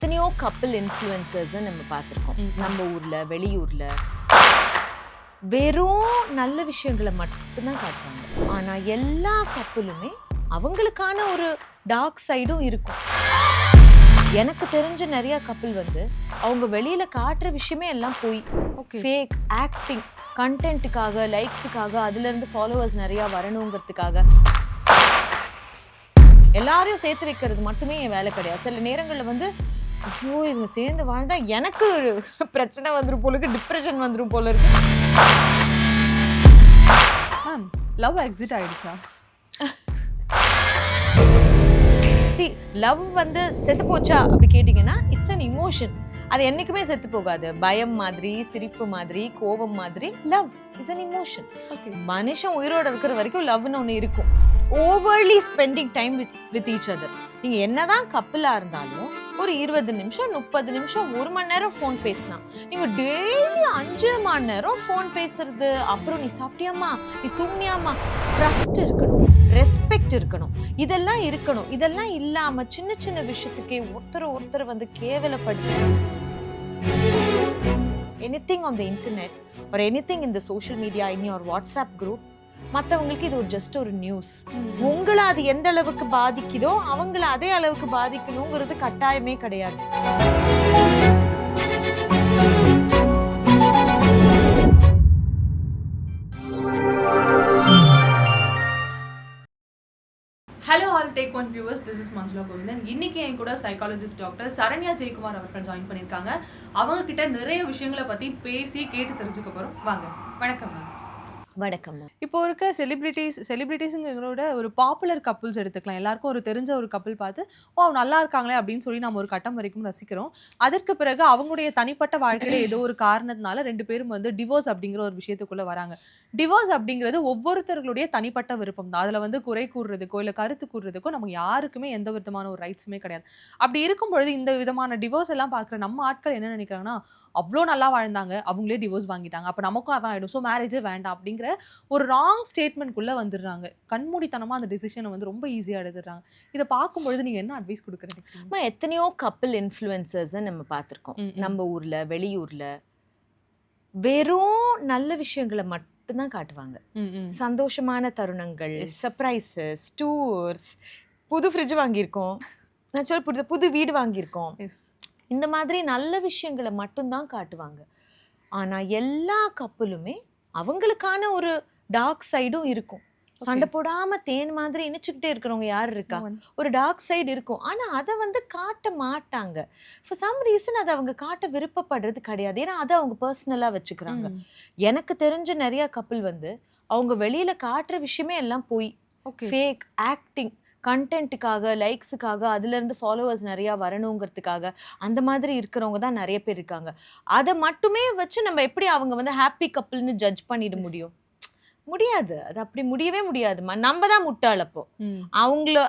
எத்தனையோ கப்பிள் இன்ஃப்ளூயன்சர்ஸை நம்ம பார்த்துருக்கோம். நம்ம ஊர்ல வெளியூர்ல வெறும் நல்ல விஷயங்களை மட்டும்தான் காட்டுவாங்க. ஆனா எல்லா கப்பிளுமே அவங்களுக்கான ஒரு டார்க் சைடும் இருக்கும். எனக்கு தெரிஞ்ச நிறைய கப்பிள் அவங்க வெளியில காட்டுற விஷயமே எல்லாம் போய் ஃபேக் ஆக்டிங், கண்டென்ட்டுக்காக, லைக்ஸுக்காக, அதுல இருந்து ஃபாலோவர்ஸ் நிறைய வரணுங்கிறதுக்காக எல்லாரையும் சேர்த்து வைக்கிறது மட்டுமே என் வேலை கிடையாது. சில நேரங்கள்ல ஐயோ இவங்க சேர்ந்து வாழ்ந்தா எனக்கு பிரச்சனை வந்துரும் போல இருக்கு, டிப்ரெஷன் வந்துரும் போல இருக்கு. மேம், லவ் எக்ஸிட் ஆயிடுச்சா? லவ் செத்து போச்சா அப்படி கேட்டீங்கன்னா இட்ஸ் அன் இமோஷன். அது என்னைக்குமே செத்து போகாது. பயம் மாதிரி, சிரிப்பு மாதிரி, கோபம் மாதிரி லவ் இஸ் அன் இமோஷன். மனுஷன் உயிரோட இருக்கிற வரைக்கும் லவ்னு ஒன்று இருக்கும். Overly spending time with each other. நீங்க என்னதான் கப்பிளா இருந்தாலும் ஒரு 20 நிமிஷம், 30 நிமிஷம், 1 மணி நேரம் ஃபோன் பேசலாம். நீங்க டெய்லி 5 மணி நேரம் ஃபோன் பேசுறது, அப்புறம் நீ சாப்பிட்டியாமா, நீ தூங்கினியாமா, ட்ரஸ்ட் இருக்கணும், ரெஸ்பெக்ட் இருக்கணும், இதெல்லாம் இருக்கணும். இதெல்லாம் இல்லாம சின்ன சின்ன விஷயத்துக்கே ஒருத்தர் கேவலப்படுது. anything on the internet or anything in the social media, in your WhatsApp group, மற்றவங்களுக்கு இது ஜஸ்ட் ஒரு நியூஸ். உங்களை அது எந்த அளவுக்கு பாதிக்குதோ அவங்கள அதே அளவுக்கு பாதிக்கணுங்கிறது கட்டாயமே கிடையாது. Hello all take one viewers, this is Manjula Govindan. இன்னைக்கு என் கூட சைக்காலஜிஸ்ட் டாக்டர் சரண்யா ஜெயக்குமார் அவர்கள் ஜாயின் பண்ணியிருக்காங்க. அவங்க கிட்ட நிறைய விஷயங்களை பத்தி பேசி கேட்டு தெரிஞ்சுக்க போறோம். வாங்க. வணக்கம் மேம். வணக்கம். இப்போ இருக்க செலிபிரிட்டிஸுங்களோட ஒரு பாப்புலர் கப்புள்ஸ் எடுத்துக்கலாம். எல்லாருக்கும் ஒரு தெரிஞ்ச ஒரு கப்புள் பார்த்து ஓ நல்லா இருக்காங்களே அப்படின்னு சொல்லி நம்ம ஒரு கட்டம் வரைக்கும் ரசிக்கிறோம். அதற்கு பிறகு அவங்களுடைய தனிப்பட்ட வாழ்க்கையில ஏதோ ஒரு காரணத்தினால 2 பேரும் டிவோர்ஸ் அப்படிங்கிற ஒரு விஷயத்துக்குள்ள வராங்க. டிவோர்ஸ் அப்படிங்கிறது ஒவ்வொருத்தர்களுடைய தனிப்பட்ட விருப்பம் தான். அதுல குறை கூறுறதுக்கோ இல்லை கருத்து கூறுறதுக்கோ நம்ம யாருக்குமே எந்த விதமான ஒரு ரைட்ஸுமே கிடையாது. அப்படி இருக்கும் பொழுது இந்த விதமான டிவோர்ஸ் எல்லாம் பார்க்குற நம்ம ஆட்கள் என்ன நினைக்கிறாங்கன்னா, அவ்வளோ நல்லா வாழ்ந்தாங்க, அவங்களே டிவோர்ஸ் வாங்கிட்டாங்க, அப்போ நமக்கும் அதான் ஆயிடும், ஸோ மேரேஜே வேண்டாம் அப்படிங்கிற ஒரு ராங் ஸ்டேட்மெண்ட்குள்ள வந்துடுறாங்க. கண்மூடித்தனமா அந்த டிசிஷனை ரொம்ப ஈஸியாக எடுத்துடுறாங்க. இதை பார்க்கும்பொழுது நீங்க என்ன அட்வைஸ் கொடுக்குறீங்க? எத்தனையோ கப்பிள் இன்ஃப்ளூயன்சர்ஸை நம்ம பார்த்துருக்கோம். நம்ம ஊர்ல வெளியூர்ல வெறும் நல்ல விஷயங்களை மட்டும்தான் காட்டுவாங்க. சந்தோஷமான தருணங்கள், சர்ப்ரைசஸ், டூர்ஸ், புது ஃப்ரிட்ஜ் வாங்கியிருக்கோம், நான் சொல்ல புது வீடு வாங்கியிருக்கோம், இந்த மாதிரி நல்ல விஷயங்களை மட்டும்தான் காட்டுவாங்க. ஆனா எல்லா கப்பலுமே அவங்களுக்கான ஒரு டார்க் சைடும் இருக்கும். சண்டை போடாம தேன் மாதிரி இணைச்சுக்கிட்டே இருக்கிறவங்க யார் இருக்கா? ஒரு டார்க் சைடு இருக்கும். ஆனா அதை காட்ட மாட்டாங்க. ஃபார் சம் ரீசன் அதை அவங்க காட்ட விருப்பப்படுறது கிடையாது. ஏன்னா அதை அவங்க பர்சனலா வச்சுக்கிறாங்க. எனக்கு தெரிஞ்ச நிறைய கப்பல் அவங்க வெளியில காட்டுற விஷயமே எல்லாம் போய் ஃபேக் ஆக்டிங், கண்டென்ட்டுக்காக, லைக்ஸுக்காக, அதுல இருந்து ஃபாலோவர்ஸ் நிறைய வரணுங்கிறதுக்காக அந்த மாதிரி இருக்கிறவங்க தான் நிறைய பேர் இருக்காங்க. அதை மட்டுமே வச்சு நம்ம எப்படி அவங்க ஹாப்பி கப்பிள்னு ஜட்ஜ் பண்ணிட முடியும்? முடியாது. அது அப்படி முடியவே முடியாதுமா. நம்ம தான் முட்டாள். அப்போ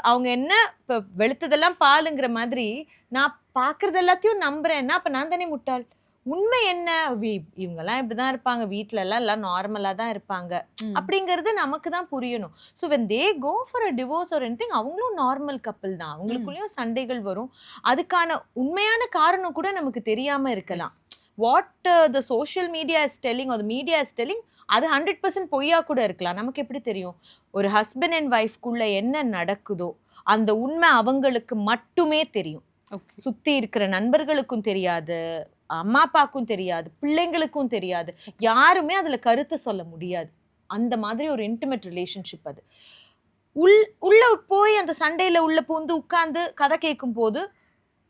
அவங்க என்ன இப்போ வெளுத்ததெல்லாம் பாலுங்கிற மாதிரி நான் பார்க்கறது எல்லாத்தையும் நம்புறேன்னா அப்ப நான் தானே முட்டாள். உண்மை என்ன? இவங்கெல்லாம் இப்படிதான் இருப்பாங்க, வீட்டுல எல்லாம் நார்மலா தான் இருப்பாங்க அப்படிங்கிறது நமக்கு தான் புரியணும். So when they go for a divorce or anything, அவங்களும் நார்மல் கப்பிள் தான். அவங்களுக்குள்ளேயும் சண்டைகள் வரும். அதுக்கான உண்மையான காரணம் கூட நமக்கு தெரியாம இருக்கலாம். What the social media is telling, ஒரு மீடியா இஸ் டெல்லிங், அது 100% பொய்யா கூட இருக்கலாம். நமக்கு எப்படி தெரியும்? ஒரு ஹஸ்பண்ட் அண்ட் ஒய்ஃப்குள்ள என்ன நடக்குதோ அந்த உண்மை அவங்களுக்கு மட்டுமே தெரியும். சுத்தி இருக்கிற நண்பர்களுக்கும் தெரியாது, அம்மா அப்பாவுக்கும் தெரியாது, பிள்ளைங்களுக்கும் தெரியாது, யாருமே அதுல கருத்து சொல்ல முடியாது. அந்த மாதிரி ஒரு இன்டிமேட் ரிலேஷன்ஷிப் அது. உள்ள போய் அந்த சண்டையில உள்ள பூந்து உட்கார்ந்து கதை கேட்கும் போது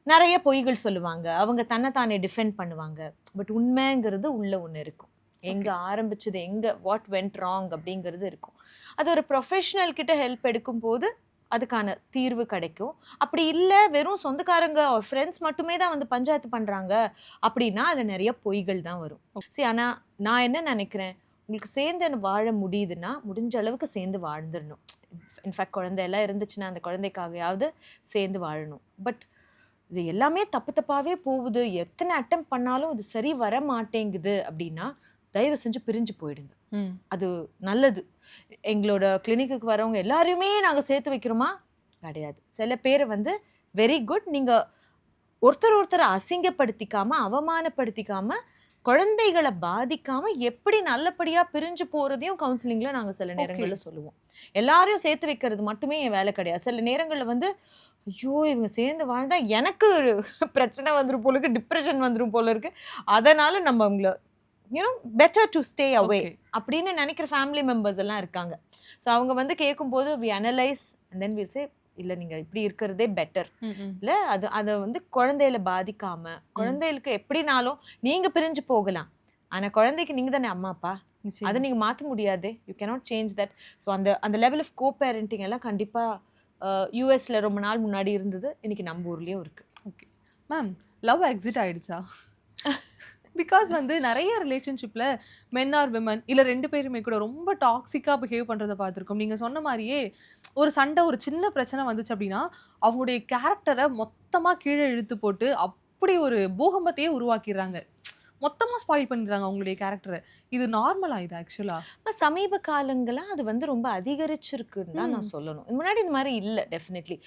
நிறைய பொய்கள் சொல்லுவாங்க, அவங்க தன்னைத்தானே டிஃபெண்ட் பண்ணுவாங்க. பட் உண்மைங்கிறது உள்ள ஒன்று இருக்கும். எங்க ஆரம்பிச்சது, எங்க வாட் வென்ட் ராங் அப்படிங்கிறது இருக்கும். அது ஒரு ப்ரொஃபஷனல் கிட்ட ஹெல்ப் எடுக்கும் போது அதுக்கான தீர்வு கிடைக்கும். அப்படி இல்லை வெறும் சொந்தக்காரங்க ஃப்ரெண்ட்ஸ் மட்டுமே தான் பஞ்சாயத்து பண்றாங்க அப்படின்னா அதுல நிறைய பொய்கள் தான் வரும். சரி, ஆனா நான் என்ன நினைக்கிறேன், உங்களுக்கு சேர்ந்து வாழ முடியுதுன்னா முடிஞ்ச அளவுக்கு சேர்ந்து வாழ்ந்துடணும். இன்ஃபேக்ட் குழந்தை எல்லாம் இருந்துச்சுன்னா அந்த குழந்தைக்காகயாவது சேர்ந்து வாழணும். பட் இது எல்லாமே தப்பாவே போகுது, எத்தனை அட்டம் பண்ணாலும் இது சரி வர மாட்டேங்குது அப்படின்னா தயவு செஞ்சு பிரிஞ்சு போயிடுங்க. அது நல்லது. எங்களோட கிளினிக்கு வரவங்க எல்லாரையுமே நாங்கள் சேர்த்து வைக்கிறோமா? கிடையாது. சில பேர் வெரி குட், நீங்கள் ஒருத்தர் அசிங்கப்படுத்திக்காம அவமானப்படுத்திக்காம குழந்தைகளை பாதிக்காம எப்படி நல்லபடியா பிரிஞ்சு போறதையும் கவுன்சிலிங்ல நாங்க சில நேரங்கள்ல சொல்லுவோம். எல்லாரையும் சேர்த்து வைக்கிறது மட்டுமே என் வேலை கிடையாது. சில நேரங்கள்ல வந்து ஐயோ இவங்க சேர்ந்து வாழ்ந்தா எனக்கு பிரச்சனை வந்துரும் போல இருக்கு, டிப்ரெஷன் வந்துரும் போல இருக்கு, அதனால நம்ம அவங்கள பெட்டர் டு ஸ்டே அவே அப்படின்னு நினைக்கிற ஃபேமிலி மெம்பர்ஸ் எல்லாம் இருக்காங்க. ஸோ அவங்க வந்து கேட்கும்போது we analyse and then will say இல்லை நீங்கள் இப்படி இருக்கிறதே பெட்டர் இல்லை, அதை வந்து குழந்தையில பாதிக்காம குழந்தைகளுக்கு எப்படினாலும் நீங்கள் பிரிஞ்சு போகலாம், ஆனால் குழந்தைக்கு நீங்கள் தானே அம்மா அப்பா, அதை நீங்கள் மாற்ற முடியாது, you cannot change that. So அந்த லெவல் ஆஃப் கோ பேரண்டிங் எல்லாம் கண்டிப்பாக யூஎஸ்ல ரொம்ப நாள் முன்னாடி இருந்தது, இன்னைக்கு நம்ம ஊர்லேயும் இருக்கு. ஓகே மேம், லவ் எக்ஸிட் ஆயிடுச்சா? பிகாஸ் வந்து நிறைய ரிலேஷன்ஷிப்பில் மென் ஆர் விமன் இல்லை 2 பேருமே கூட ரொம்ப டாக்ஸிக்காக பிஹேவ் பண்ணுறதை பார்த்துருக்கோம். நீங்கள் சொன்ன மாதிரியே ஒரு சண்டை, ஒரு சின்ன பிரச்சனை வந்துச்சு அப்படின்னா அவங்களுடைய கேரக்டரை மொத்தமாக கீழே இழுத்து போட்டு அப்படி ஒரு பூகம்பத்தையே உருவாக்கிடுறாங்க, மொத்தமாக ஸ்பாயில் பண்ணிடுறாங்க அவங்களுடைய கேரக்டரை. இது நார்மலாக இது ஆக்சுவலாக சமீப காலங்களாக அது வந்து ரொம்ப அதிகரிச்சிருக்குன்னு தான் நான் சொல்லணும். முன்னாடி இந்த மாதிரி இல்லை. டெஃபினெட்லி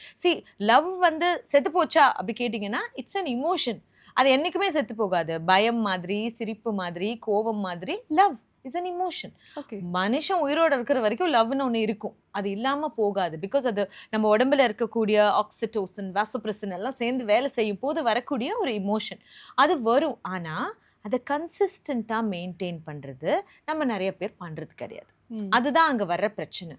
லவ் வந்து செத்து போச்சா அப்படி கேட்டிங்கன்னா இட்ஸ் அன் இமோஷன். அது என்னைக்குமே செத்து போகாது. பயம் மாதிரி, சிரிப்பு மாதிரி, கோபம் மாதிரி லவ் இஸ் அன் இமோஷன். மனுஷன் உயிரோடு இருக்கிற வரைக்கும் லவ்னு ஒன்று இருக்கும், அது இல்லாமல் போகாது. பிகாஸ் அது நம்ம உடம்புல இருக்கக்கூடிய ஆக்சிடோசின், வாசோப்ரெசின் எல்லாம் சேர்ந்து வேலை செய்யும் போது வரக்கூடிய ஒரு இமோஷன், அது வரும். ஆனால் அதை கன்சிஸ்டண்ட்டாக மெயின்டைன் பண்ணுறது நம்ம நிறைய பேர் பண்ணுறது கிடையாது. அதுதான் அங்கே வர்ற பிரச்சனை.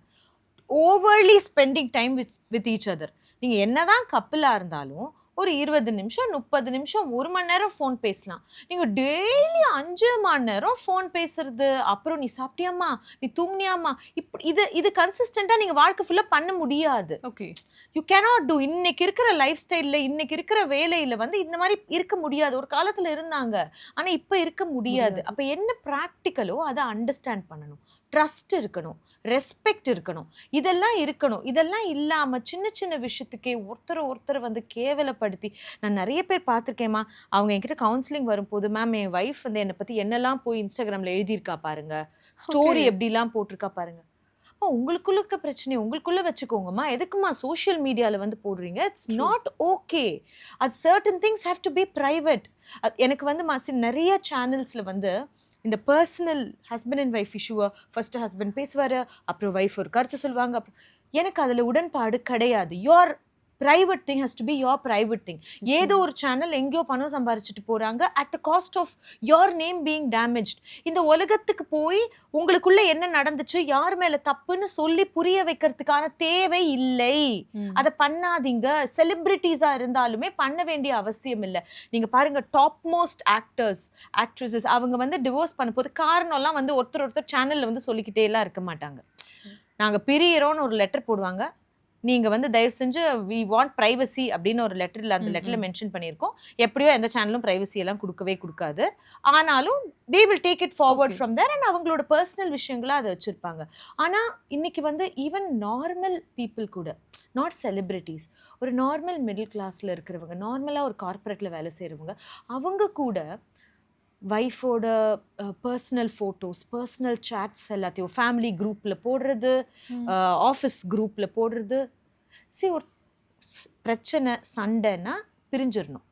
Overly spending time with each other. நீங்கள் என்னதான் கப்பிளாக இருந்தாலும் ஒரு 20 நிமிஷம் 30 நிமிஷம் 1 மணி நேரம் ஃபோன் பேசலாம். நீங்கள் டெய்லி 5 மணி நேரம் ஃபோன் பேசுறது, அப்புறம் நீ சாப்பிட்டியாம்மா, நீ தூங்கினியாம்மா, இப்படி இது கன்சிஸ்டண்ட்டாக நீங்கள் வாழ்க்கை ஃபுல்லாக பண்ண முடியாது. Okay, you cannot do. இன்னைக்கு இருக்கிற லைஃப் ஸ்டைலில், இன்னைக்கு இருக்கிற வேலையில் வந்து இந்த மாதிரி இருக்க முடியாது. ஒரு காலத்தில் இருந்தாங்க, ஆனால் இப்போ இருக்க முடியாது. அப்போ என்ன ப்ராக்டிக்கலோ அதை அண்டர்ஸ்டாண்ட் பண்ணணும். ட்ரஸ்ட் இருக்கணும், ரெஸ்பெக்ட் இருக்கணும், இதெல்லாம் இருக்கணும். இதெல்லாம் இல்லாமல் சின்ன சின்ன விஷயத்துக்கே ஒருத்தர் வந்து கேவலப்படுத்தி நான் நிறைய பேர் பார்த்துருக்கேம்மா. அவங்க என்கிட்ட கவுன்சிலிங் வரும்போது, மேம் என் ஒய்ஃப் வந்து என்னை பற்றி என்னெல்லாம் போய் இன்ஸ்டாகிராமில் எழுதியிருக்கா பாருங்க, ஸ்டோரி எப்படிலாம் போட்டிருக்கா பாருங்க. உங்களுக்குள்ள இருக்க பிரச்சனை உங்களுக்குள்ள வச்சுக்கோங்கம்மா, எதுக்குமா சோஷியல் மீடியாவில் வந்து போடுறீங்க? It's not okay. அது certain things have to be private. எனக்கு வந்து நிறைய சேனல்ஸில் வந்து இந்த பர்சனல் ஹஸ்பண்ட் அண்ட் ஒய்ஃப் இஷ்யூவை ஃபர்ஸ்ட் ஹஸ்பண்ட் பேசுவார், அப்புறம் ஒய்ஃப் ஒரு கருத்து சொல்லுவாங்க. எனக்கு அதில் உடன்பாடு கிடையாது. Your private thing has to be your private thing. ஏதோ ஒரு சேனல் எங்கேயோ பணம் சம்பாரிச்சிட்டு போகிறாங்க at the cost of your name being damaged. இந்த உலகத்துக்கு போய் உங்களுக்குள்ள என்ன நடந்துச்சு, யார் மேலே தப்புன்னு சொல்லி புரிய வைக்கிறதுக்கான தேவை இல்லை. அதை பண்ணாதீங்க. செலிப்ரிட்டிஸாக இருந்தாலுமே பண்ண வேண்டிய அவசியம் இல்லை. நீங்கள் பாருங்கள், டாப் மோஸ்ட் ஆக்டர்ஸ் ஆக்ட்ரஸஸ் அவங்க வந்து டிவோர்ஸ் பண்ண போது காரணம்லாம் வந்து ஒருத்தர் சேனலில் வந்து சொல்லிக்கிட்டே எல்லாம் இருக்க மாட்டாங்க. நாங்கள் பிரியறோன்னு ஒரு லெட்டர் போடுவாங்க, நீங்கள் வந்து தயவு செஞ்சு வி வாண்ட் ப்ரைவசி அப்படின்னு ஒரு லெட்டரில், அந்த லெட்டரில் மென்ஷன் பண்ணியிருக்கோம். எப்படியோ எந்த சேனலும் ப்ரைவசி எல்லாம் கொடுக்கவே கொடுக்காது. ஆனாலும் they will take it forward from there and அவங்களோட பர்சனல் விஷயங்களாக அதை வச்சுருப்பாங்க. ஆனால் இன்னைக்கு வந்து ஈவன் நார்மல் பீப்புள் கூட, நாட் செலிப்ரிட்டிஸ், ஒரு நார்மல் மிடில் கிளாஸில் இருக்கிறவங்க, நார்மலாக ஒரு கார்ப்பரேட்டில் வேலை செய்கிறவங்க, அவங்க கூட வைஃபோட பர்சனல் ஃபோட்டோஸ், பர்சனல் சாட்ஸ் எல்லாத்தையும் ஃபேமிலி குரூப்பில் போடுறது, ஆஃபீஸ் குரூப்பில் போடுறது. ஒரு பிரச்சனை சண்டைன்னா பிரிஞ்சிடணும்,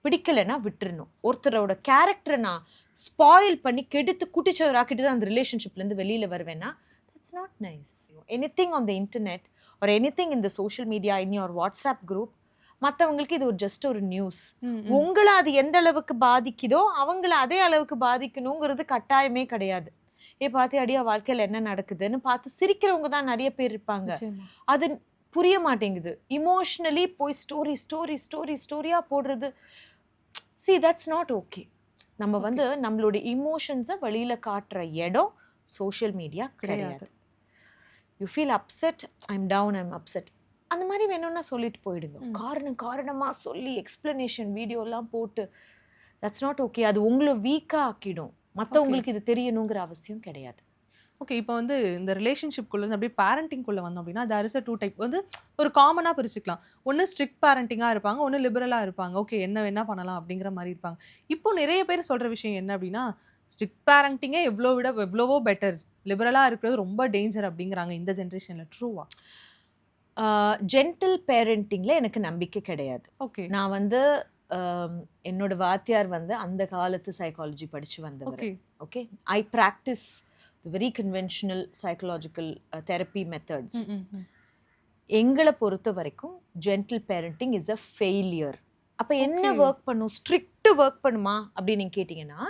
பிடிக்கலைன்னா விட்டுறணும். ஒருத்தரோட கேரக்டரை நான் ஸ்பாயில் பண்ணி கெடுத்து குட்டிச்சவராக்கிட்டு தான் அந்த ரிலேஷன்ஷிப்லேருந்து வெளியில் வருவேன்னா that's not nice. Anything on the internet or anything in the social media, in your WhatsApp group, மற்றவங்களுக்கு இது ஒரு ஜஸ்ட் ஒரு நியூஸ். உங்களை அது எந்த அளவுக்கு பாதிக்குதோ அவங்கள அதே அளவுக்கு பாதிக்கணுங்கிறது கட்டாயமே கிடையாது. பாத்தியாடியா வாழ்க்கையில் என்ன நடக்குதுன்னு பார்த்து சிரிக்கிறவங்க தான் நிறைய பேர் இருப்பாங்க. அது புரிய மாட்டேங்குது. இமோஷ்னலி போய் ஸ்டோரியா போடுறது. That's not okay. நம்ம வந்து நம்மளோட இமோஷன்ஸை வெளியில காட்டுற இடம் சோஷியல் மீடியா கிடையாது. You feel upset, I'm down, I'm upset, அந்த மாதிரி வேணும்னா சொல்லிட்டு போயிடுங்க. காரணமாக சொல்லி எக்ஸ்பிளனேஷன் வீடியோலாம் போட்டு தட்ஸ் நாட் ஓகே. அது உங்களை வீக்காக ஆக்கிடும். மற்றவங்களுக்கு இது தெரியணுங்கிற அவசியம் கிடையாது. ஓகே, இப்போ வந்து இந்த ரிலேஷன்ஷிப்குள்ளே அப்படியே பேரண்டிங்குள்ளே வந்தோம் அப்படின்னா தேர் இஸ் அ 2 டைப். வந்து ஒரு காமனாக பிரிச்சுக்கலாம். ஒன்று ஸ்ட்ரிக்ட் பேரண்டிங்காக இருப்பாங்க, ஒன்று லிபரலாக இருப்பாங்க. ஓகே, என்ன வேணா பண்ணலாம் அப்படிங்கிற மாதிரி இருப்பாங்க. இப்போ நிறைய பேர் சொல்கிற விஷயம் என்ன அப்படின்னா, ஸ்ட்ரிக்ட் பேரண்டிங்கே எவ்வளவோ பெட்டர், லிபரலாக இருக்கிறது ரொம்ப டேஞ்சர் அப்படிங்கிறாங்க இந்த ஜென்ரேஷனில். ட்ரூவா? ஜென்டில் பேரண்டிங்கில் எனக்கு நம்பிக்கை கிடையாது. ஓகே, நான் வந்து என்னோட வாத்தியார் வந்து அந்த காலத்து சைக்காலஜி படிச்சு வந்தவர். Okay okay, I practise very conventional psychological therapy methods. எங்களை பொறுத்த வரைக்கும் gentle parenting is a failure. அப்போ என்ன ஒர்க் பண்ணும், ஸ்ட்ரிக்ட் ஒர்க் பண்ணுமா அப்படின்னு நீங்கள் கேட்டிங்கன்னா,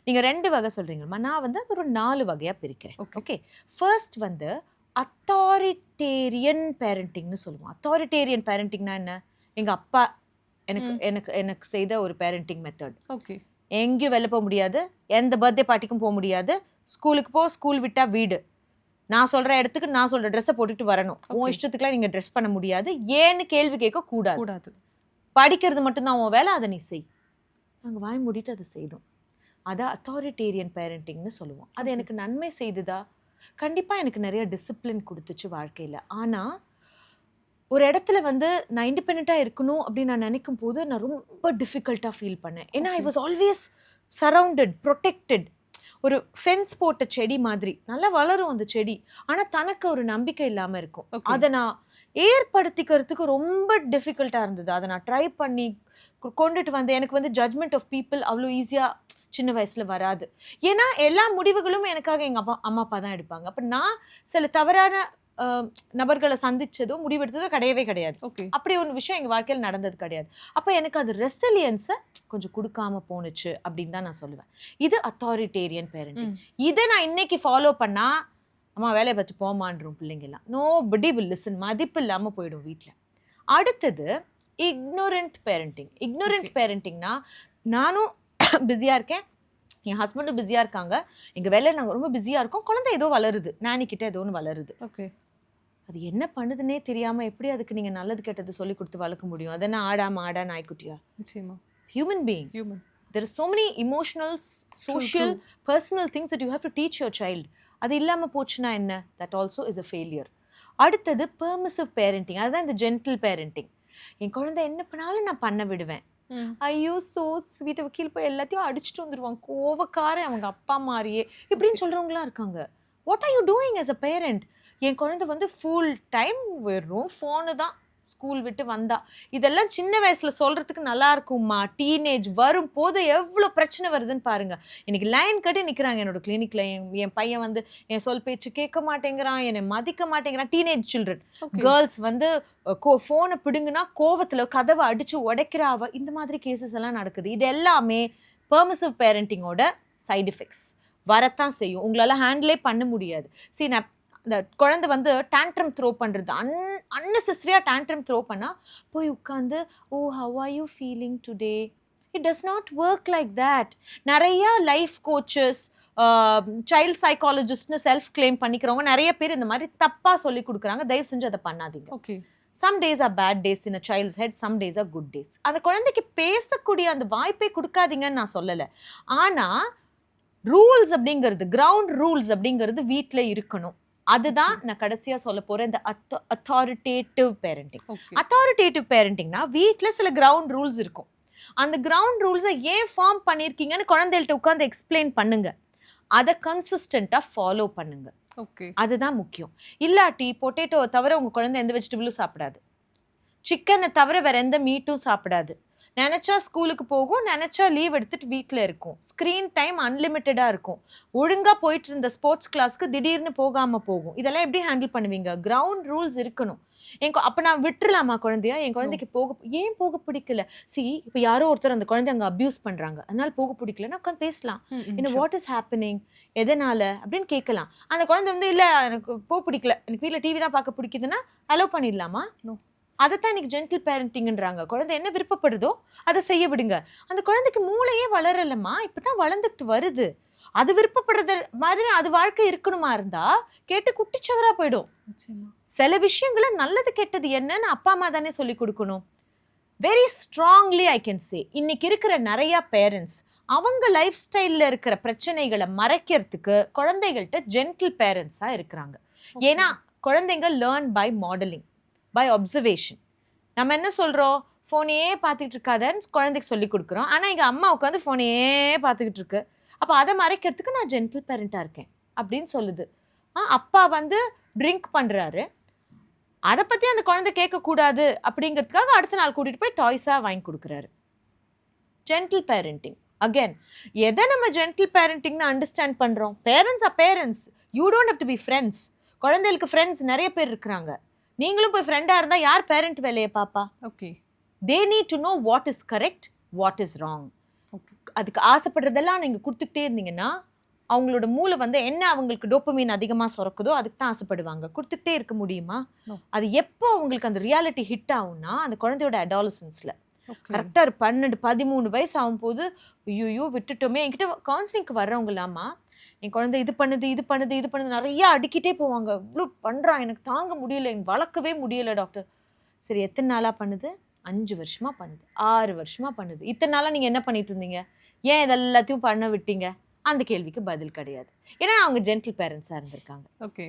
நீங்கள் 2 வகை சொல்கிறீங்கம்மா. நான் வந்து அது ஒரு 4 வகையாக பிரிக்கிறேன். ஓகே, ஃபர்ஸ்ட் வந்து அத்தாரிட்டேரியன் பேரண்டிங்னு சொல்லுவோம். அத்தாரிட்டேரியன் பேரண்டிங்னா என்ன? எங்கள் அப்பா எனக்கு எனக்கு எனக்கு செய்த ஒரு பேரண்டிங் மெத்தட். ஓகே, எங்கேயும் வெளில போக முடியாது, எந்த பர்த்டே பார்ட்டிக்கும் போக முடியாது, ஸ்கூலுக்கு போ, ஸ்கூல் விட்டா வீடு, நான் சொல்ற இடத்துக்கு நான் சொல்ற ட்ரெஸ்ஸை போட்டுட்டு வரணும், உன் இஷ்டத்துக்குலாம் நீங்க ட்ரெஸ் பண்ண முடியாது, ஏன்னு கேள்வி கேட்க கூடாது, படிக்கிறது மட்டும்தான் உன் வேலை, அதை நீ செய். நாங்கள் வாய் மூடிட்டு அதை செய்தோம். அதை அத்தாரிட்டேரியன் பேரண்டிங்னு சொல்லுவோம். அது எனக்கு நன்மை செய்துதா? கண்டிப்பா எனக்கு நிறைய டிசிப்ளின் கொடுத்துச்சு வாழ்க்கையில. ஆனா ஒரு இடத்துல வந்து நான் இண்டிபெண்ட்டாக இருக்கணும் அப்படின்னு நான் நினைக்கும் போது நான் ரொம்ப டிஃபிகல்ட்டாக ஃபீல் பண்ணேன். ஏன்னா I was always surrounded, protected. ஒரு ஃபென்ஸ் போட்ட செடி மாதிரி நல்லா வளரும் அந்த செடி, ஆனால் தனக்கு ஒரு நம்பிக்கை இல்லாமல் இருக்கும். அதை நான் ஏற்படுத்திக்கிறதுக்கு ரொம்ப டிஃபிகல்ட்டாக இருந்தது. அதை நான் ட்ரை பண்ணி கொண்டுட்டு வந்தேன். எனக்கு வந்து ஜட்மெண்ட் ஆஃப் பீப்புள் அவ்வளோ ஈஸியாக சின்ன வயசில் வராது. ஏன்னா எல்லா முடிவுகளும் எனக்காக எங்கள் அம்மா அப்பா தான் எடுப்பாங்க. அப்போ நான் சில தவறான நபர்களை சந்திச்சதோ முடிவெடுத்ததோ கிடையவே கிடையாது. அப்படி ஒரு விஷயம் எங்கள் வாழ்க்கையில் நடந்தது கிடையாது. அப்போ எனக்கு அது ரெசிலியன்ஸை கொஞ்சம் கொடுக்காம போணுச்சு அப்படின்னு தான் நான் சொல்லுவேன். இது அத்தாரிட்டேரியன் பேரண்டிங். இதை நான் இன்னைக்கு ஃபாலோ பண்ணா அம்மா வேலையை பற்றி போமான்றோம் பிள்ளைங்கெல்லாம். நோபடி வில் லிசன், மதிப்பு இல்லாமல் போயிடும் வீட்டில். அடுத்தது இக்னோரண்ட் பேரண்டிங். இக்னோரண்ட் பேரண்டிங்னா நானும் பிஸியாக இருக்கேன், என் ஹஸ்பண்டும் பிஸியாக இருக்காங்க, எங்கள் வேலையில் நாங்கள் ரொம்ப பிஸியாக இருக்கோம், குழந்தை ஏதோ வளருது, நானிக்கிட்ட ஏதோ ஒன்று வளருது. ஓகே, அது என்ன பண்ணுதுன்னே தெரியாமல் எப்படி அதுக்கு நீங்கள் நல்லது கெட்டது சொல்லி கொடுத்து வளர்க்க முடியும்? அதை நான் ஆடா நாய்க்குட்டியா? நிச்சயமா human being. There are so many emotional, social, personal things that you have to teach your child. அது இல்லாமல் போச்சுன்னா என்ன? That also is a failure. அடுத்தது பெர்மிசிவ் பேரண்டிங். அதுதான் இந்த ஜென்டில் பேரண்டிங். என் குழந்தை என்ன பண்ணாலும் நான் பண்ண விடுவேன். ஐயோ சோ ஸ்வீட், வக்கீல் போய் எல்லாத்தையும் அடிச்சுட்டு வந்துருவாங்க, கோவக்காரன் அவங்க அப்பா மாதிரியே, இப்படின்னு சொல்றவங்களாம் இருக்காங்க. What are you doing as a parent? என் குழந்தை வந்து ஃபுல் டைம் வெறும் ஃபோனு தான் ஸ்கூல் விட்டு வந்தா. இதெல்லாம் சின்ன வயசுல சொல்றதுக்கு நல்லா இருக்கும்மா, டீனேஜ் வரும் போது எவ்வளோ பிரச்சனை வருதுன்னு பாருங்க. இன்னைக்கு லைன் கட்டி நிற்கிறாங்க என்னோட கிளினிக்ல. என் பையன் வந்து என் சொல் பேச்சு கேட்க மாட்டேங்கிறான், என்னை மதிக்க மாட்டேங்கிறான். டீனேஜ் சில்ட்ரன், கேர்ள்ஸ் வந்து ஃபோனை பிடுங்குனா கோவத்துல கதவை அடிச்சு உடைக்கிறாவ. இந்த மாதிரி கேசஸ் எல்லாம் நடக்குது. இது எல்லாமே பெர்மிசிவ் பேரண்டிங்கோட சைடு எஃபெக்ட்ஸ் வரத்தான் செய்யும். உங்களால ஹேண்டிலே பண்ண முடியாது. சரி, நான் இந்த குழந்தை வந்து டேண்ட்ரம் த்ரோ பண்ணுறது, அன்னெசரியாக டேண்ட்ரம் த்ரோ பண்ணால் போய் உட்காந்து oh how are you feeling today. It does not work like that. நிறையா லைஃப் கோச்சஸ், சைல்ட் சைக்காலஜிஸ்ட்னு செல்ஃப் கிளைம் பண்ணிக்கிறவங்க நிறைய பேர் இந்த மாதிரி தப்பாக சொல்லி கொடுக்குறாங்க. தயவு செஞ்சு அதை பண்ணாதீங்க. Okay, some days are bad days in a child's head, some days are good days. அந்த குழந்தைக்கு பேசக்கூடிய அந்த வாய்ப்பை கொடுக்காதீங்கன்னு நான் சொல்லலை. ஆனால் ரூல்ஸ் அப்படிங்கிறது, கிரவுண்ட் ரூல்ஸ் அப்படிங்கிறது வீட்டில் இருக்கணும். அதுதான் நான் கடைசியா சொல்ல போறேன், இந்த அத்தாரிட்டேட்டிவ் பேரண்டிங். அத்தாரிட்டேட்டிவ் பேரண்டிங்னா வீட்டில் சில கிரவுண்ட் ரூல்ஸ் இருக்கும். அந்த கிரவுண்ட் ரூல்ஸை ஏன் ஃபார்ம் பண்ணியிருக்கீங்கன்னு குழந்தைகள்ட்ட உட்காந்து எக்ஸ்பிளைன் பண்ணுங்க. அதை கன்சிஸ்டண்டா ஃபாலோ பண்ணுங்க. ஓகே, அதுதான் முக்கியம். இல்லாட்டி பொட்டேட்டோவை தவிர உங்க குழந்தை எந்த வெஜிடபிளும் சாப்பிடாது, சிக்கனை தவிர வேற எந்த மீட்டும் சாப்பிடாது, நினச்சா ஸ்கூலுக்கு போகும், நினச்சா லீவ் எடுத்துட்டு வீட்டில் இருக்கும், ஸ்க்ரீன் டைம் அன்லிமிட்டடாக இருக்கும், ஒழுங்காக போயிட்டு இருந்த ஸ்போர்ட்ஸ் கிளாஸ்க்கு திடீர்னு போகாமல் போகும். இதெல்லாம் எப்படி ஹேண்டில் பண்ணுவீங்க? கிரவுண்ட் ரூல்ஸ் இருக்கணும். அப்போ நான் விட்டுறலாமா குழந்தையா? என் குழந்தைக்கு ஏன் போக பிடிக்கல? இப்போ யாரோ ஒருத்தர் அந்த குழந்தை அங்கே அப்யூஸ் பண்ணுறாங்க, அதனால போக பிடிக்கல, நான் உட்காந்து பேசலாம். என்ன வாட் இஸ் ஹேப்பனிங், எதனால அப்படின்னு கேட்கலாம். அந்த குழந்தை வந்து இல்லை எனக்கு போக பிடிக்கல, எனக்கு வீட்டில் டிவி தான் பார்க்க பிடிக்குதுன்னா அலோவ் பண்ணிடலாமா? அதைத்தான் இன்னைக்கு ஜென்டில் பேரண்டிங்ன்றாங்க. குழந்தை என்ன விருப்பப்படுதோ அதை செய்ய விடுங்க. அந்த குழந்தைக்கு மூளையே வளரலம்மா, இப்பதான் வளர்ந்துட்டு வருது. அது விருப்பப்படுறது மாதிரி அது வாழ்க்கை இருக்கணுமா இருந்தா கேட்டு குட்டிச்சவரா போயிடும். சில விஷயங்களை நல்லது கெட்டது என்னன்னு அப்பா அம்மா தானே சொல்லி கொடுக்கணும். Very strongly I can say, இன்னைக்கு இருக்கிற நிறைய பேரண்ட்ஸ் அவங்க லைஃப் ஸ்டைல்ல இருக்கிற பிரச்சனைகளை மறைக்கிறதுக்கு குழந்தைகள்கிட்ட ஜென்டில் பேரண்ட்ஸா இருக்கிறாங்க. ஏன்னா குழந்தைங்க learn by modelling, by observation. நம்ம என்ன சொல்கிறோம், ஃபோனையே பார்த்துக்கிட்டு இருக்காதன்னு குழந்தைக்கு சொல்லி கொடுக்குறோம். ஆனால் எங்கள் அம்மா உட்காந்து ஃபோனையே பார்த்துக்கிட்டு இருக்கு, அப்போ அதை மறைக்கிறதுக்கு நான் ஜென்டில் பேரண்ட்டாக இருக்கேன் அப்படின்னு சொல்லுது. அப்பா வந்து ட்ரிங்க் பண்ணுறாரு, அதை பற்றி அந்த குழந்தை கேட்கக்கூடாது அப்படிங்கிறதுக்காக அடுத்த நாள் கூட்டிகிட்டு போய் டாய்ஸாக வாங்கி கொடுக்குறாரு. Gentle parenting. அகேன், எதை நம்ம ஜென்டில் பேரண்டிங்னு அண்டர்ஸ்டாண்ட் பண்ணுறோம்? Parents are parents, you don't have to be friends. குழந்தைகளுக்கு ஃப்ரெண்ட்ஸ் நிறைய பேர் இருக்கிறாங்க. நீங்களும் போய் ஃப்ரெண்டாக இருந்தால் யார் பேரண்ட் வேலையை பாப்பா? Okay, they need to know what is correct, what is wrong. அதுக்கு ஆசைப்படுறதெல்லாம் நீங்கள் கொடுத்துக்கிட்டே இருந்தீங்கன்னா அவங்களோட மூளை வந்து என்ன அவங்களுக்கு டோப்பமீன் அதிகமாக சுரக்குதோ அதுக்கு தான் ஆசைப்படுவாங்க. கொடுத்துக்கிட்டே இருக்க முடியுமா? அது எப்போ அவங்களுக்கு அந்த ரியாலிட்டி ஹிட் ஆகும்னா அந்த குழந்தையோட அடாலசன்ஸில் கரெக்டாக ஒரு 12-13 வயசு ஆகும்போது ஐயோ விட்டுட்டோமே. என்கிட்ட கவுன்சிலிங்க்கு வர்றவங்க இல்லாமா என் குழந்தை இது பண்ணுது நிறைய அடிக்கிட்டே போவாங்க. இவ்வளோ பண்ணுறான், எனக்கு தாங்க முடியல, எனக்கு வளர்க்கவே முடியல டாக்டர். சரி, எத்தனை நாளாக பண்ணுது? 5 வருஷமாக பண்ணுது, 6 வருஷமாக பண்ணுது. இத்தனை நாளாக நீங்கள் என்ன பண்ணிட்டு இருந்தீங்க? ஏன் இதெல்லாத்தையும் பண்ண விட்டீங்க? அந்த கேள்விக்கு பதில் கிடையாது. ஏன்னா அவங்க ஜென்டில் பேரண்ட்ஸாக இருந்திருக்காங்க. Okay,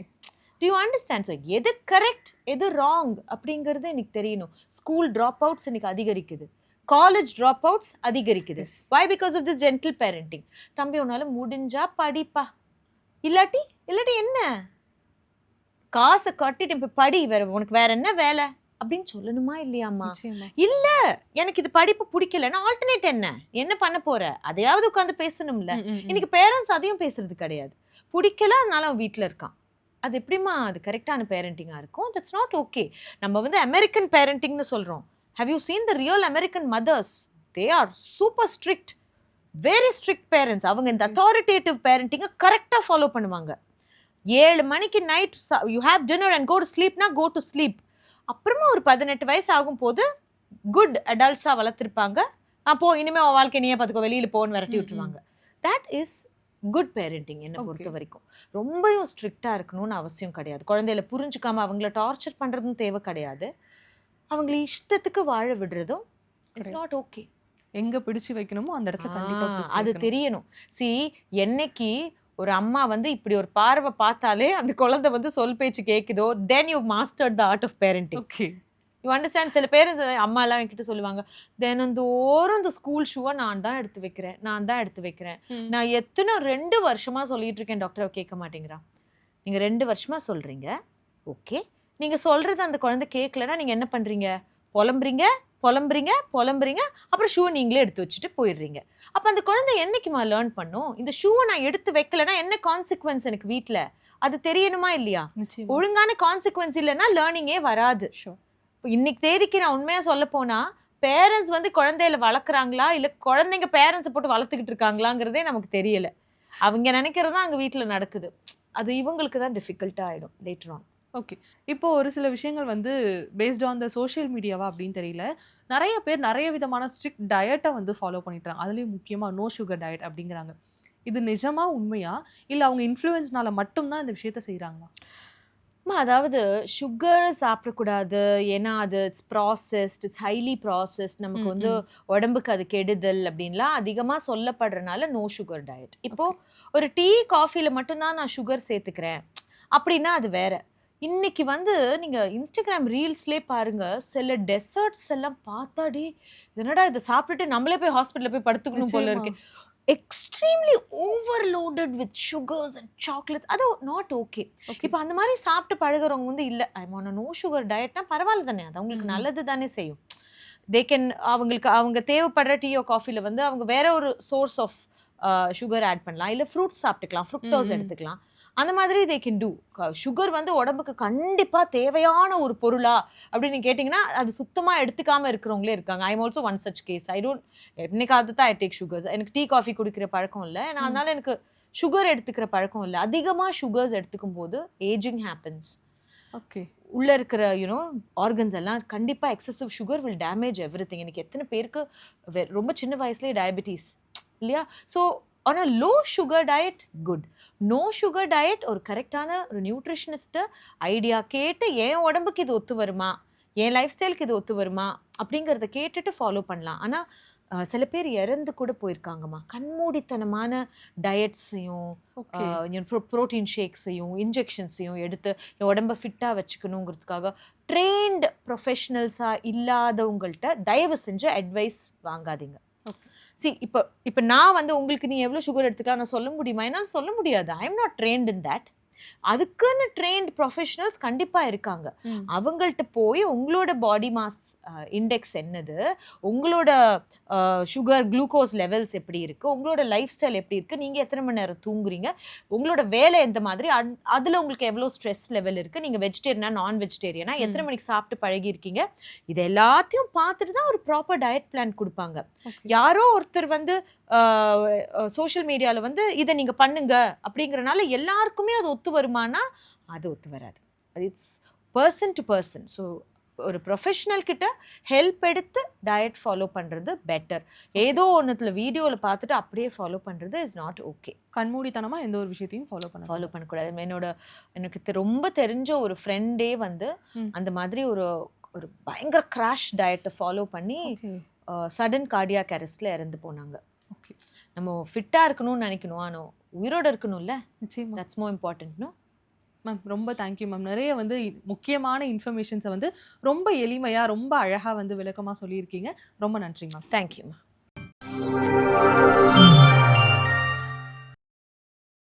to you understand? So எது கரெக்ட் எது ராங் அப்படிங்கிறது எனக்கு தெரியணும். ஸ்கூல் ட்ராப் அவுட்ஸ் எனக்கு அதிகரிக்குது, காலேஜ் ட்ராப் அவுட்ஸ் அதிகரிக்குது. Why? Because of this gentle parenting. தம்பி உன்னால முடிஞ்சா படிப்பா, இல்லாட்டி என்ன காசை கட்டிட்டு இப்போ படி, உனக்கு வேற என்ன வேலை அப்படின்னு சொல்லணுமா இல்லையாம்மா? இல்ல எனக்கு இது படிப்பு பிடிக்கலன்னா ஆல்டர்னேட் என்ன பண்ண போற? அதையாவது உட்காந்து பேசணும்ல. இன்னைக்கு பேரண்ட்ஸ் அதையும் பேசுறது கிடையாது. பிடிக்கல அதனால அவன் வீட்டில் இருக்கான். அது எப்படிமா அது கரெக்டான பேரண்டிங்காக இருக்கும்? That's not okay. நம்ம வந்து அமெரிக்கன் பேரண்டிங்னு சொல்கிறோம். How you seen the real American mothers? They are super strict, very strict parents. அவங்க இந்த அத்தாரிட்டேட்டிவ் பேரண்டிங்கை கரெக்டாக ஃபாலோ பண்ணுவாங்க. 7 மணிக்கு night you have dinner and go to ஸ்லீப்னா கோ டு ஸ்லீப். அப்புறமா ஒரு 18 வயசு ஆகும் போது குட் அடல்ட்ஸாக வளர்த்துருப்பாங்க. அப்போ இனிமேல் உன் வாழ்க்கை நீயே பார்த்துக்கோ, வெளியில் போன்னு விரட்டி விட்டுருவாங்க. தட் இஸ் குட் பேரண்டிங் என்னை பொறுத்த வரைக்கும். ரொம்பவும் ஸ்ட்ரிக்டாக இருக்கணும்னு அவசியம் கிடையாது. குழந்தையில புரிஞ்சுக்காம அவங்கள டார்ச்சர் பண்ணுறதும் தேவை கிடையாது. அவங்கள இஷ்டத்துக்கு வாழ விடுறதும் இட்ஸ் நாட் ஓகே. எங்க பிடிச்சு வைக்கணுமோ அந்த இடத்துல கண்டிப்பா அது தெரியணும். என்னைக்கு ஒரு அம்மா வந்து இப்படி ஒரு பார்வை பார்த்தாலே அந்த குழந்தை வந்து சொல் பேச்சு கேட்குதோ, then you mastered the art of parenting. You understand? சில பேரண்ட்ஸ் அம்மா எல்லாம் என்கிட்ட சொல்லுவாங்க, தினந்தோறும் இந்த ஸ்கூல் ஷூவை நான் தான் எடுத்து வைக்கிறேன். நான் எத்தனை 2 வருஷமா சொல்லிட்டு இருக்கேன் டாக்டர், கேட்க மாட்டேங்கிறா. நீங்க 2 வருஷமா சொல்றீங்க, ஓகே. நீங்க சொல்றது அந்த குழந்தை கேட்கலன்னா நீங்க என்ன பண்றீங்க? புலம்புறீங்க, அப்புறம் ஷூவை நீங்களே எடுத்து வச்சுட்டு போயிடுறீங்க. அப்போ அந்த குழந்தை என்னைக்குமா லேர்ன் பண்ணும்? இந்த ஷூவை நான் எடுத்து வைக்கலன்னா என்ன கான்சிக்வன்ஸ் எனக்கு வீட்டில், அது தெரியணுமா இல்லையா? ஒழுங்கான கான்சிக்வன்ஸ் இல்லைன்னா லேர்னிங்கே வராது. இன்னைக்கு தேதிக்கு நான் உண்மையாக சொல்ல போனால் பேரண்ட்ஸ் வந்து குழந்தையில வளர்க்குறாங்களா இல்லை குழந்தைங்க பேரண்ட்ஸை போட்டு வளர்த்துக்கிட்டு இருக்காங்களாங்கிறதே நமக்கு தெரியலை. அவங்க நினைக்கிறது தான் அங்கே வீட்டில் நடக்குது. அது இவங்களுக்கு தான் டிஃபிகல்ட்டாக ஆகிடும் லேட்டர் ஆன். ஓகே, இப்போ ஒரு சில விஷயங்கள் வந்து பேஸ்ட் ஆன் த சோஷியல் மீடியாவா அப்படின்னு தெரியல, நிறைய பேர் நிறைய விதமான ஸ்ட்ரிக்ட் டயட்டை வந்து ஃபாலோ பண்ணிட்டாங்க. அதுலேயும் முக்கியமாக நோ சுகர் டயட் அப்படிங்கிறாங்க. இது நிஜமா உண்மையா இல்லை அவங்க இன்ஃப்ளூயன்ஸ்னால மட்டும்தான் இந்த விஷயத்த செய்கிறாங்களா? அதாவது சுகர் சாப்பிடக்கூடாது, ஏன்னா அது it's processed, it's highly processed, நமக்கு வந்து உடம்புக்கு அது கெடுதல் அப்படின்லாம் அதிகமாக சொல்லப்படுறதுனால நோ சுகர் டயட். இப்போது ஒரு டீ காஃபியில் மட்டும்தான் நான் சுகர் சேர்த்துக்கிறேன் அப்படின்னா அது வேற. இன்னைக்கு வந்து நீங்கள் இன்ஸ்டாகிராம் ரீல்ஸ்லேயே பாருங்கள், சில டெசர்ட்ஸ் எல்லாம் பார்த்தாடி என்னடா இதை சாப்பிட்டுட்டு நம்மளே போய் ஹாஸ்பிட்டலில் போய் படுத்துக்கணும் போல இருக்கு. Extremely overloaded with sugars and chocolates. அது நாட் ஓகே. இப்போ அந்த மாதிரி சாப்பிட்டு பழகிறவங்க வந்து இல்லை ஐ வாண்ட் நோ சுகர் டயட்னா பரவாயில்ல தானே, அது அவங்களுக்கு நல்லது தானே செய்யும். தே கேன் அவங்க தேவைப்படுற டீயோ காஃபியில் வந்து அவங்க வேற ஒரு சோர்ஸ் ஆஃப் சுகர் ஆட் பண்ணலாம், இல்லை ஃப்ரூட்ஸ் சாப்பிட்டுக்கலாம், ஃப்ரூக்டோஸ் எடுத்துக்கலாம். அந்த மாதிரி தே கேன் டூ. சுகர் வந்து உடம்புக்கு கண்டிப்பாக தேவையான ஒரு பொருளா அப்படின்னு கேட்டிங்கன்னா அது சுத்தமாக எடுத்துக்காமல் இருக்கிறவங்களே இருக்காங்க. I am also one such case. I don't என்னைக்காவது தான் ஐ டேக் சுகர்ஸ். எனக்கு டீ காஃபி குடிக்கிற பழக்கம் இல்லை, நான் அதனால எனக்கு சுகர் எடுத்துக்கிற பழக்கம் இல்லை. அதிகமாக சுகர்ஸ் எடுத்துக்கும் போது ஏஜிங் ஹேப்பன்ஸ். ஓகே, உள்ளே இருக்கிற ஆர்கன்ஸ் எல்லாம் கண்டிப்பாக excessive sugar will damage everything. எனக்கு எத்தனை பேருக்கு ரொம்ப சின்ன வயசுலேயே டயபெட்டிஸ் இல்லையா? So on a low sugar diet, good. No sugar diet ஒரு கரெக்டான ஒரு நியூட்ரிஷனிஸ்ட்டை ஐடியா கேட்டு என் உடம்புக்கு இது ஒத்து வருமா, என் லைஃப் ஸ்டைலுக்கு இது ஒத்து வருமா அப்படிங்கிறத கேட்டுட்டு ஃபாலோ பண்ணலாம். ஆனால் சில பேர் இறந்து கூட போயிருக்காங்கம்மா கண்மூடித்தனமான டயட்ஸையும் ப்ரோட்டீன் ஷேக்ஸையும் இன்ஜெக்ஷன்ஸையும் எடுத்து என் உடம்பை ஃபிட்டாக வச்சுக்கணுங்கிறதுக்காக ட்ரெயின்டு ப்ரொஃபஷ்னல்ஸாக இல்லாதவங்கள்ட்ட தயவு செஞ்சு அட்வைஸ் வாங்காதீங்க. இப்போ நான் வந்து உங்களுக்கு நீ எவ்வளோ சுகர் எடுத்துக்கலாம் நான் சொல்ல முடியுமா? என்னால் சொல்ல முடியாது. I am not trained in that. அதுக்குன்னு ட்ரெயின்ட் ப்ரொஃபஷனல்ஸ் கண்டிப்பா இருக்காங்க. அவங்கள்ட்ட போய் உங்களோட பாடி மாஸ் இண்டெக்ஸ் என்னது, உங்களோட சுகர் குளுக்கோஸ் லெவல்ஸ் எப்படி இருக்கு, உங்களோட லைஃப் ஸ்டைல் எப்படி இருக்கு, நீங்க எத்தனை மணி நேரம் தூங்குறீங்க, உங்களோட வேலை எந்த மாதிரி, அதுல உங்களுக்கு எவ்வளவு ஸ்ட்ரெஸ் லெவல் இருக்கு, நீங்க வெஜிடேரியனா நான் வெஜிடேரியனா, எத்தனை மணிக்கு சாப்பிட்டு பழகி இருக்கீங்க, இது எல்லாத்தையும் பார்த்துட்டு தான் ஒரு ப்ராப்பர் டயட் பிளான் கொடுப்பாங்க. யாரோ ஒருத்தர் வந்து சோஷியல் மீடியால வந்து இதை நீங்க பண்ணுங்க அப்படிங்கறனால எல்லாருக்குமே அது ஒத்து வருமானா அது ஒத்து வராது. It's person to person. So ஒரு ப்ரொஃபஷனல் கிட்ட ஹெல்ப் எடுத்து டயட் ஃபாலோ பண்றது பெட்டர். ஏதோ ஒன்றுத்துல வீடியோவில் பார்த்துட்டு அப்படியே ஃபாலோ பண்றது இஸ் நாட் ஓகே. கண்மூடித்தனமா எந்த ஒரு விஷயத்தையும் ஃபாலோ பண்ணக்கூடாது. எனக்கு ரொம்ப தெரிஞ்ச ஒரு ஃப்ரெண்டே வந்து அந்த மாதிரி ஒரு ஒரு பயங்கர கிராஷ் டயட்டை ஃபாலோ பண்ணி சடன் கார்டியாக் அரெஸ்ட்ல இறந்து போனாங்க. ஓகே, நம்ம ஃபிட்டா இருக்கணும்னு நினைக்கணும், ஆனால் உயிரோட இருக்கணும்ல. நிச்சயமா. That's more important. No ma'am, ரொம்ப தேங்க்யூ மேம். நிறைய வந்து முக்கியமான இன்ஃபர்மேஷன்ஸை வந்து ரொம்ப எளிமையாக ரொம்ப அழகாக வந்து விளக்கமாக சொல்லியிருக்கீங்க. ரொம்ப நன்றி மேம். Thank you ma'am.